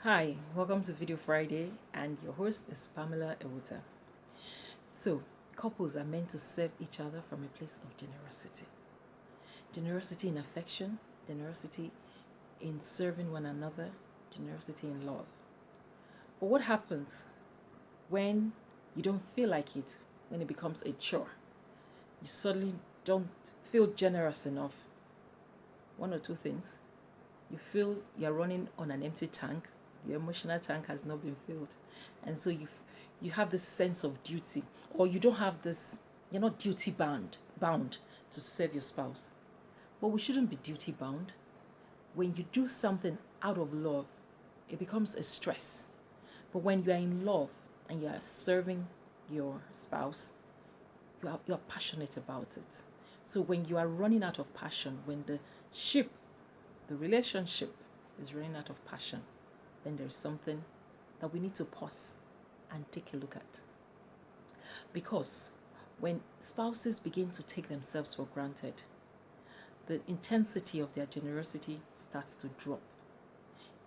Hi, welcome to Video Friday, and your host is Pamela Ewuta. So, couples are meant to serve each other from a place of generosity. Generosity in affection, generosity in serving one another, generosity in love. But what happens when you don't feel like it, when it becomes a chore? You suddenly don't feel generous enough. One or two things. You feel you're running on an empty tank, your emotional tank has not been filled, and so you have this sense of duty, or you don't have this, you're not duty bound to serve your spouse. But we shouldn't be duty bound. When you do something out of love, it becomes a stress. But when you are in love and you are serving your spouse, you are passionate about it. So when you are running out of passion, when the relationship is running out of passion, then there's something that we need to pause and take a look at. Because when spouses begin to take themselves for granted, the intensity of their generosity starts to drop.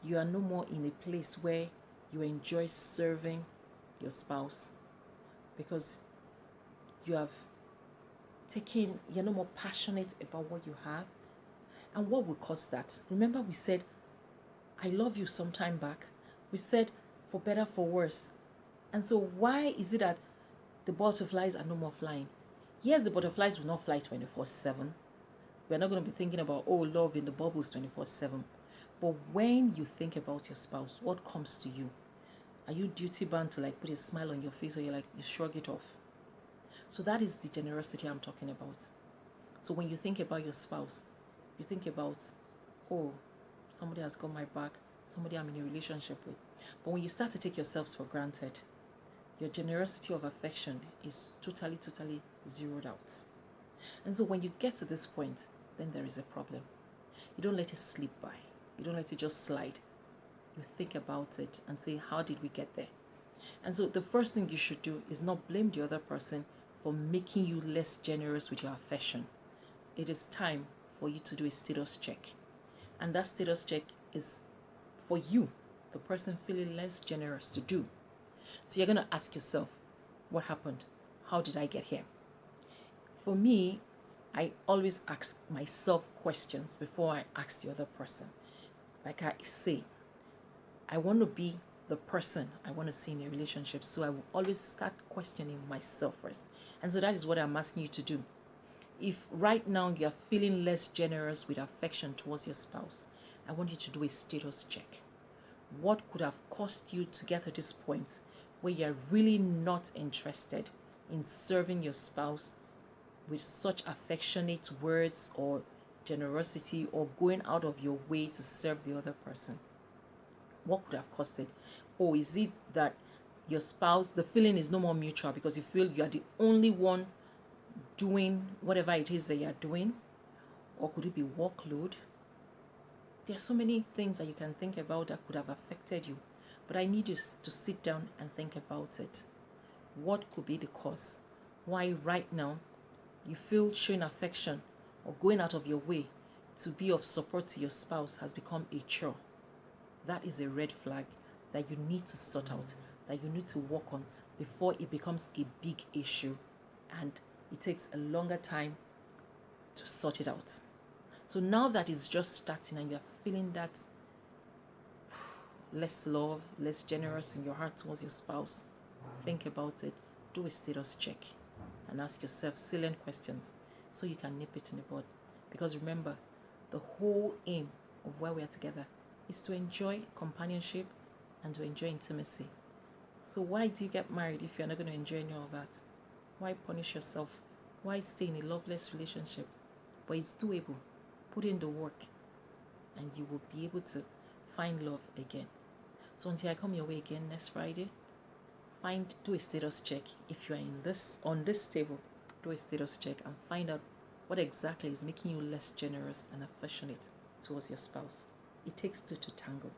You are no more in a place where you enjoy serving your spouse because you're no more passionate about what you have. And what will cause that? Remember, we said, I love you some time back. We said, for better, for worse. And so why is it that the butterflies are no more flying? Yes, the butterflies will not fly 24/7. We're not going to be thinking about, oh, love in the bubbles 24/7. But when you think about your spouse, what comes to you? Are you duty bound to put a smile on your face, or you shrug it off? So that is the generosity I'm talking about. So when you think about your spouse, you think about, oh, somebody has got my back, somebody I'm in a relationship with. But when you start to take yourselves for granted, your generosity of affection is totally zeroed out. And so when you get to this point, then there is a problem. You don't let it slip by. You don't let it just slide. You think about it and say, how did we get there? And so the first thing you should do is not blame the other person for making you less generous with your affection. It is time for you to do a status check. And that status check is for you, the person feeling less generous, to do. So you're going to ask yourself, what happened? How did I get here? For me, I always ask myself questions before I ask the other person. Like I say, I want to be the person I want to see in a relationship. So I will always start questioning myself first. And so that is what I'm asking you to do. If right now you're feeling less generous with affection towards your spouse, I want you to do a status check. What could have caused you to get to this point where you're really not interested in serving your spouse with such affectionate words or generosity, or going out of your way to serve the other person? What could have caused it? Or is it that your spouse, the feeling is no more mutual because you feel you are the only one doing whatever it is that you're doing? Or could it be workload? There are so many things that you can think about that could have affected you, but I need you to sit down and think about it. What could be the cause? Why right now you feel showing affection or going out of your way to be of support to your spouse has become a chore? That is a red flag that you need to sort out, that you need to work on before it becomes a big issue and it takes a longer time to sort it out. So now that it's just starting and you're feeling that less love, less generous in your heart towards your spouse, think about it, do a status check, and ask yourself salient questions so you can nip it in the bud. Because remember, the whole aim of why we are together is to enjoy companionship and to enjoy intimacy. So why do you get married if you're not going to enjoy any of that? Why punish yourself? Why stay in a loveless relationship? But it's doable. Put in the work and you will be able to find love again. So until I come your way again next Friday, do a status check. If you're on this table, do a status check and find out what exactly is making you less generous and affectionate towards your spouse. It takes two to tango.